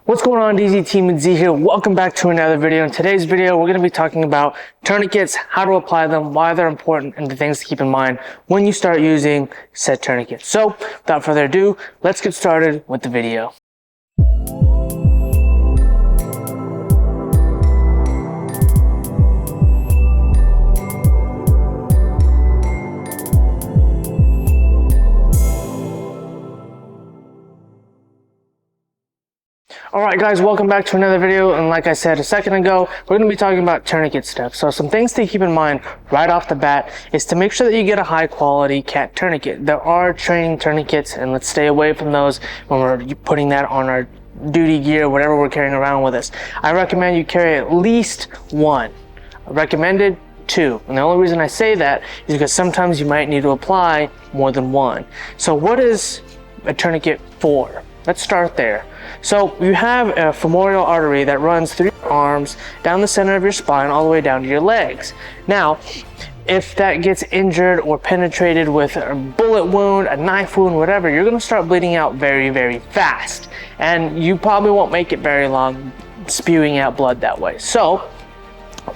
What's going on, DZ Team and Z here? Welcome back to another video. In today's video, we're going to be talking about tourniquets, how to apply them, why they're important, and the things to keep in mind when you start using said tourniquets. So, without further ado, let's get started with the video. Alright guys, welcome back to another video, and like I said a second ago, we're going to be talking about tourniquet stuff. So some things to keep in mind right off the bat is to make sure that you get a high quality cat tourniquet. There are training tourniquets, and let's stay away from those when we're putting that on our duty gear, whatever we're carrying around with us. I recommend you carry at least one. Recommended 2. And the only reason I say that is because sometimes you might need to apply more than one. So what is a tourniquet for? Let's start there. So you have a femoral artery that runs through your arms, down the center of your spine, all the way down to your legs. Now, if that gets injured or penetrated with a bullet wound, a knife wound, whatever, you're going to start bleeding out very, very fast. And you probably won't make it very long spewing out blood that way. So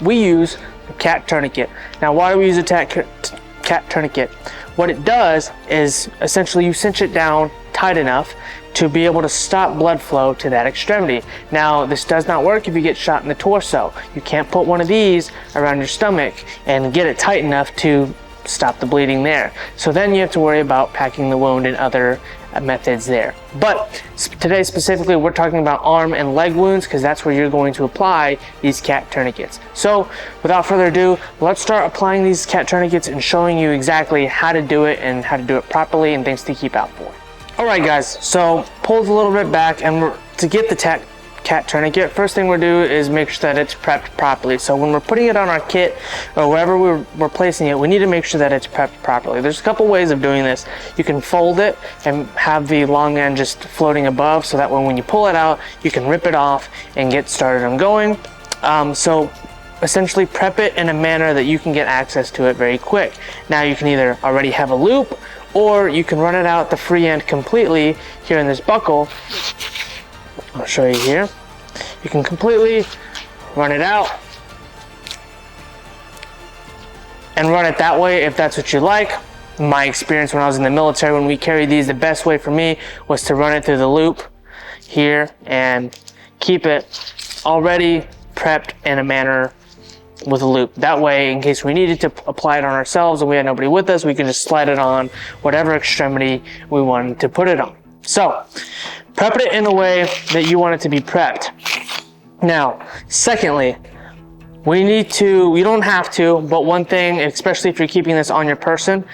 we use a cat tourniquet. Now, why do we use a cat tourniquet? What it does is essentially you cinch it down tight enough to be able to stop blood flow to that extremity. Now, this does not work if you get shot in the torso. You can't put one of these around your stomach and get it tight enough to stop the bleeding there. So then you have to worry about packing the wound and other methods there. But today specifically, we're talking about arm and leg wounds because that's where you're going to apply these cat tourniquets. So without further ado, let's start applying these cat tourniquets and showing you exactly how to do it and how to do it properly and things to keep out for. Alright guys, so pull a little bit back, and to get the cat tourniquet, first thing we'll do is make sure that it's prepped properly. So when we're putting it on our kit or wherever we're placing it, we need to make sure that it's prepped properly. There's a couple ways of doing this. You can fold it and have the long end just floating above, so that when you pull it out, you can rip it off and get started on going. So essentially prep it in a manner that you can get access to it very quick. Now you can either already have a loop, or you can run it out the free end completely here in this buckle. I'll show you here. You can completely run it out and run it that way if that's what you like. In my experience when I was in the military, when we carried these, the best way for me was to run it through the loop here and keep it already prepped in a manner with a loop. That way, in case we needed to apply it on ourselves and we had nobody with us, we can just slide it on whatever extremity we wanted to put it on. So, prep it in a way that you want it to be prepped. Now, secondly, you don't have to, but one thing, especially if you're keeping this on your person,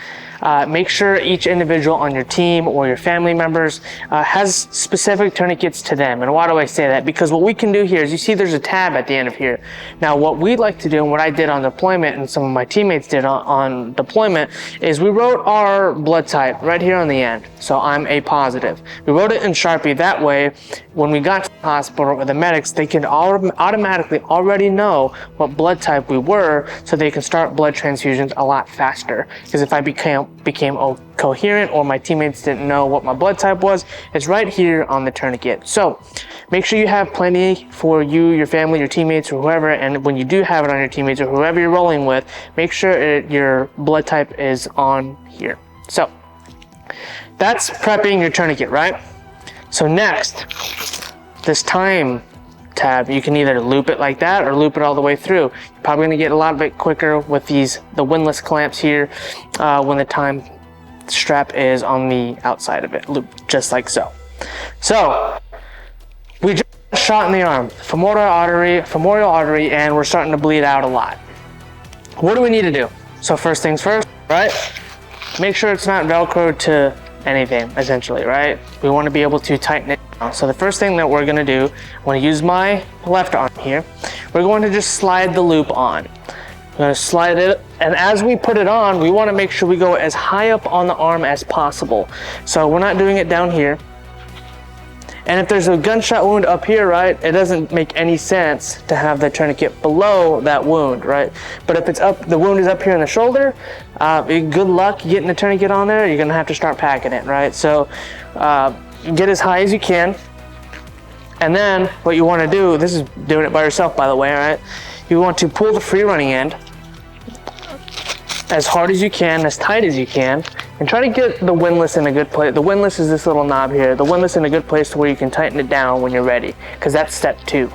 make sure each individual on your team or your family members has specific tourniquets to them. And why do I say that? Because what we can do here is, you see there's a tab at the end of here. Now what we like to do, and what I did on deployment and some of my teammates did on deployment, is we wrote our blood type right here on the end. So I'm A positive. We wrote it in Sharpie. That way, when we got to the hospital or the medics, they can automatically already know what blood type we were, so they can start blood transfusions a lot faster. Because if I became coherent or my teammates didn't know what my blood type was, it's right here on the tourniquet. So make sure you have plenty for you, your family, your teammates, or whoever. And when you do have it on your teammates or whoever you're rolling with, make sure your blood type is on here. So that's prepping your tourniquet, right? So next, this time tab, you can either loop it like that or loop it all the way through. You're probably going to get a lot bit quicker with the windlass clamps here when the time strap is on the outside of it, loop just like so. So we just shot in the arm, femoral artery, and we're starting to bleed out a lot. What do we need to do? So first things first, right? Make sure it's not Velcro to anything, essentially, right? We want to be able to tighten it down. So the first thing that we're going to do, I'm going to use my left arm here. We're going to just slide the loop on. We're going to slide it, and as we put it on, we want to make sure we go as high up on the arm as possible. So we're not doing it down here. And if there's a gunshot wound up here, right, it doesn't make any sense to have the tourniquet below that wound, right? But if it's up, the wound is up here in the shoulder, good luck getting the tourniquet on there. You're gonna have to start packing it, right? So get as high as you can. And then what you want to do, this is doing it by yourself by the way, all right? You want to pull the free running end as hard as you can, as tight as you can, and try to get the windlass in a good place. The windlass is this little knob here. The windlass in a good place to where you can tighten it down when you're ready, because that's step 2.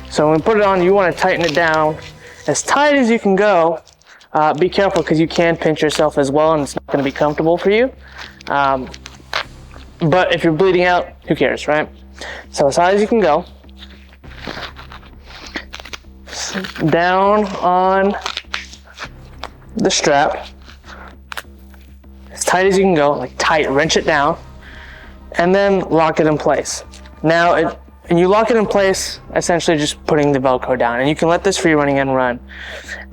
So when we put it on, you want to tighten it down as tight as you can go. Be careful because you can pinch yourself as well and it's not going to be comfortable for you. But if you're bleeding out, who cares, right? So as high as you can go. Down on the strap. As tight as you can go, like tight, wrench it down. And then lock it in place. Now, and you lock it in place, essentially just putting the Velcro down. And you can let this free running end run.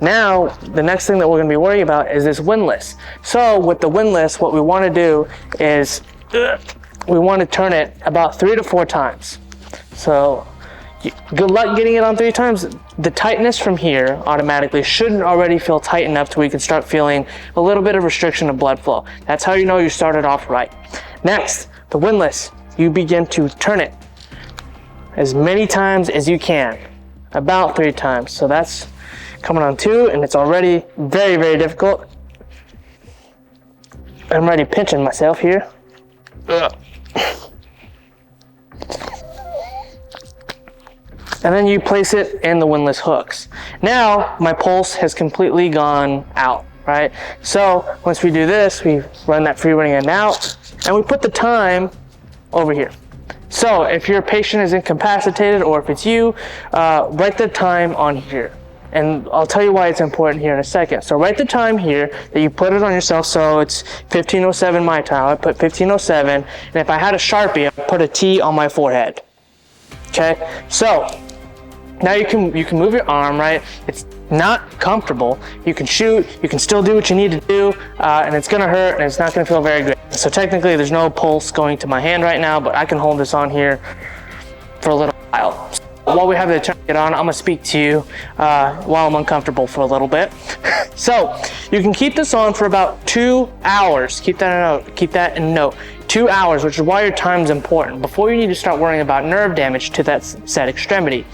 Now, the next thing that we're gonna be worrying about is this windlass. So with the windlass, what we wanna do is, we wanna turn it about 3 to 4 times. So, good luck getting it on 3 times. The tightness from here automatically shouldn't already feel tight enough to where you can start feeling a little bit of restriction of blood flow. That's how you know you started off right. Next, the windlass, you begin to turn it as many times as you can, about 3 times. So that's coming on 2, and it's already very, very difficult. I'm already pinching myself here. And then you place it in the windlass hooks. Now, my pulse has completely gone out, right? So once we do this, we run that free running end out, and we put the time over here. So if your patient is incapacitated or if it's you, write the time on here. And I'll tell you why it's important here in a second. So write the time here that you put it on yourself. So it's 15:07 my time. I put 15:07. And if I had a Sharpie, I'd put a T on my forehead. Okay, so now you can move your arm, right? It's not comfortable. You can shoot, you can still do what you need to do, and it's gonna hurt and it's not gonna feel very great. So technically there's no pulse going to my hand right now, but I can hold this on here for a little while. So while we have the tourniquet on, I'm gonna speak to you while I'm uncomfortable for a little bit. So you can keep this on for about 2 hours. Keep that in note. 2 hours, which is why your time is important. Before you need to start worrying about nerve damage to that said extremity.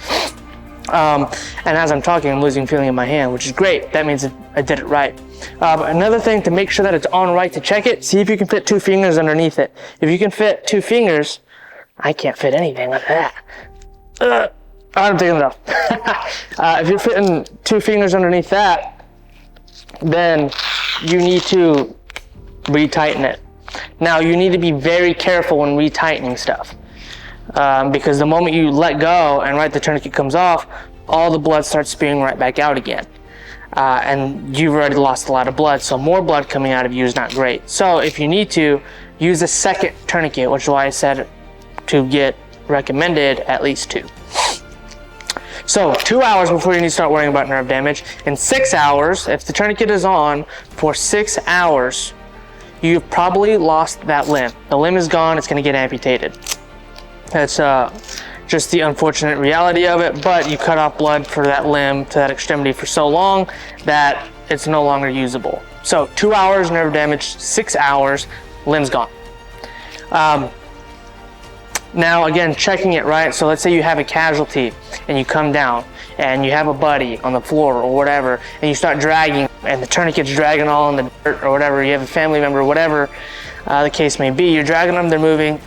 And as I'm talking, I'm losing feeling in my hand, which is great. That means I did it right. But another thing to make sure that it's on right to check it, see if you can fit 2 fingers underneath it. If you can fit 2 fingers, I can't fit anything like that. I'm taking it off. If you're fitting 2 fingers underneath that, then you need to retighten it. Now, you need to be very careful when retightening stuff. Because the moment you let go and the tourniquet comes off, all the blood starts spewing right back out again. And you've already lost a lot of blood, so more blood coming out of you is not great. So if you need to, use a second tourniquet, which is why I said to get recommended at least 2. So 2 hours before you need to start worrying about nerve damage. In 6 hours, if the tourniquet is on for 6 hours, you've probably lost that limb. The limb is gone, it's gonna get amputated. That's just the unfortunate reality of it, but you cut off blood for that limb to that extremity for so long that it's no longer usable. So 2 hours nerve damage, 6 hours, limb's gone. Now again, checking it, right? So let's say you have a casualty and you come down and you have a buddy on the floor or whatever, and you start dragging and the tourniquet's dragging all in the dirt or whatever, you have a family member, whatever the case may be, you're dragging them, they're moving.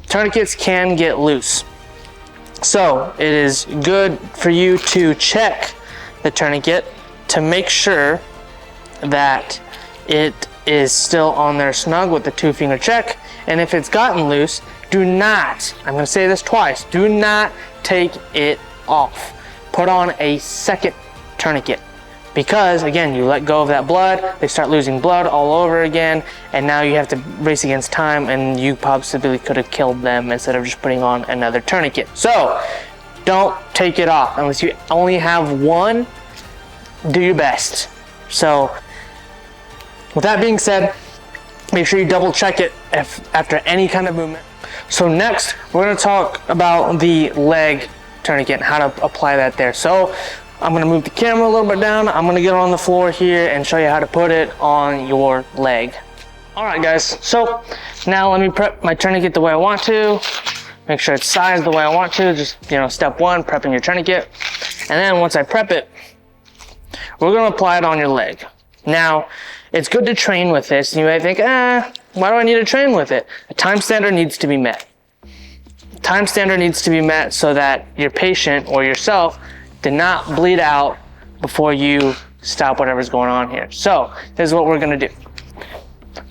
Tourniquets can get loose. So it is good for you to check the tourniquet to make sure that it is still on there snug with the 2-finger check. And if it's gotten loose, do not, I'm gonna say this twice, do not take it off. Put on a second tourniquet. Because again, you let go of that blood, they start losing blood all over again, and now you have to race against time, and you possibly could have killed them instead of just putting on another tourniquet. So don't take it off unless you only have one. Do your best. So with that being said, make sure you double check it after any kind of movement. So next, we're going to talk about the leg tourniquet and how to apply that there. So I'm going to move the camera a little bit down. I'm going to get on the floor here and show you how to put it on your leg. All right, guys. So now let me prep my tourniquet the way I want to. make sure it's sized the way I want to. Just, you know, step one, prepping your tourniquet. And then once I prep it, we're gonna apply it on your leg. Now, it's good to train with this. You may think, why do I need to train with it? A time standard needs to be met. Time standard needs to be met so that your patient or yourself did not bleed out before you stop whatever's going on here. So this is what we're gonna do.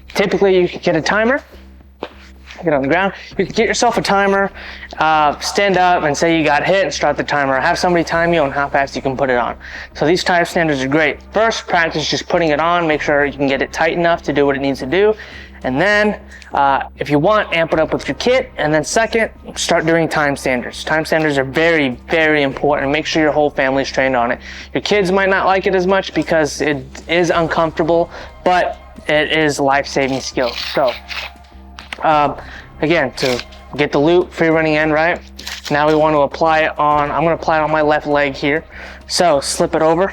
Typically you can get a timer, get on the ground. You can get yourself a timer, stand up and say you got hit and start the timer. Have somebody time you on how fast you can put it on. So these time standards are great. First, practice just putting it on, make sure you can get it tight enough to do what it needs to do. And then, if you want, amp it up with your kit. And then second, start doing time standards. Time standards are very, very important. Make sure your whole family's trained on it. Your kids might not like it as much because it is uncomfortable, but it is life-saving skill. So, again, to get the loop, free running end, right? Now we want to apply it on, I'm gonna apply it on my left leg here. So slip it over.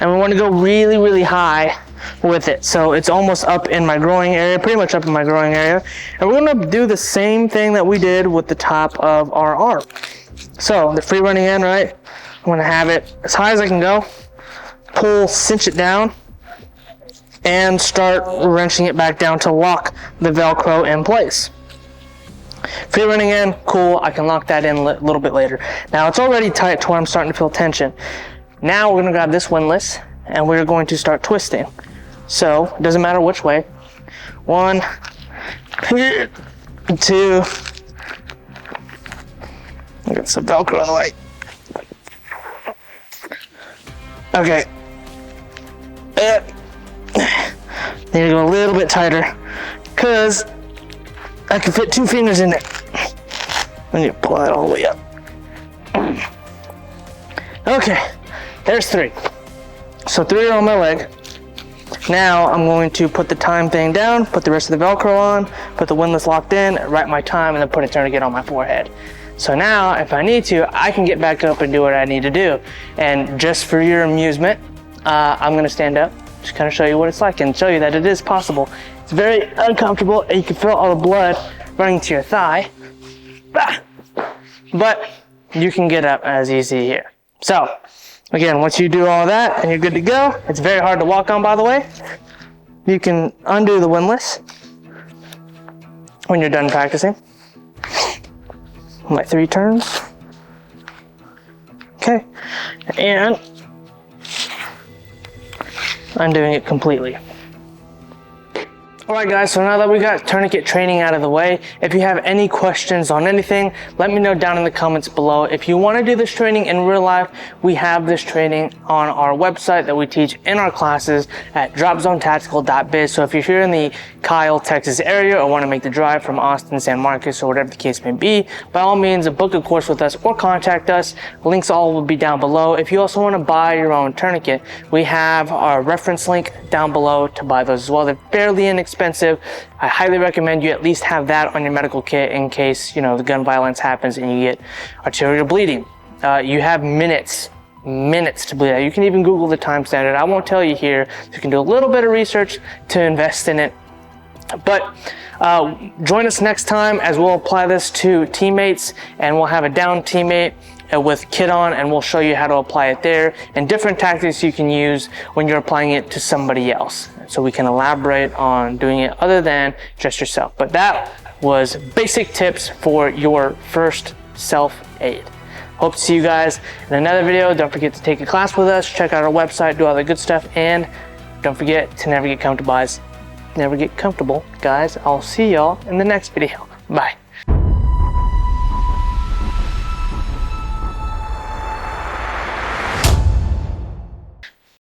And we want to go really, really high with it. So it's almost up in my groin area, pretty much up in my groin area. And we're gonna do the same thing that we did with the top of our arm. So the free running end, right? I'm gonna have it as high as I can go, pull, cinch it down, and start wrenching it back down to lock the Velcro in place. Free running end, cool, I can lock that in a little bit later. Now it's already tight to where I'm starting to feel tension. Now we're gonna grab this windlass and we're going to start twisting. So, it doesn't matter which way. 1, 2, get some Velcro on the way. Okay. Need to go a little bit tighter because I can fit 2 fingers in there. I need to pull that all the way up. Okay, there's 3. So 3 are on my leg. Now I'm going to put the time thing down, put the rest of the Velcro on, put the windlass locked in, write my time, and then put a tourniquet on my forehead. So now, if I need to, I can get back up and do what I need to do. And just for your amusement, I'm gonna stand up, just kind of show you what it's like and show you that it is possible. It's very uncomfortable and you can feel all the blood running to your thigh, but you can get up as you see here. So, again, once you do all that and you're good to go, it's very hard to walk on, by the way. You can undo the windlass when you're done practicing. Like 3 turns. Okay, and undoing it completely. Alright guys, so now that we got tourniquet training out of the way, if you have any questions on anything, let me know down in the comments below. If you want to do this training in real life, we have this training on our website that we teach in our classes at dropzonetactical.biz. So if you're here in the Kyle, Texas area or want to make the drive from Austin, San Marcos, or whatever the case may be, by all means, book a course with us or contact us. Links all will be down below. If you also want to buy your own tourniquet, we have our reference link down below to buy those as well. They're fairly inexpensive. I highly recommend you at least have that on your medical kit in case, you know, the gun violence happens and you get arterial bleeding. You have minutes to bleed out. You can even Google the time standard. I won't tell you here. You can do a little bit of research to invest in it. But join us next time as we'll apply this to teammates, and we'll have a down teammate with kit on, and we'll show you how to apply it there and different tactics you can use when you're applying it to somebody else. So we can elaborate on doing it other than just yourself. But that was basic tips for your first self-aid. Hope to see you guys in another video. Don't forget to take a class with us, check out our website, do all the good stuff, and don't forget to never get comfortable, guys. I'll see y'all in the next video. Bye.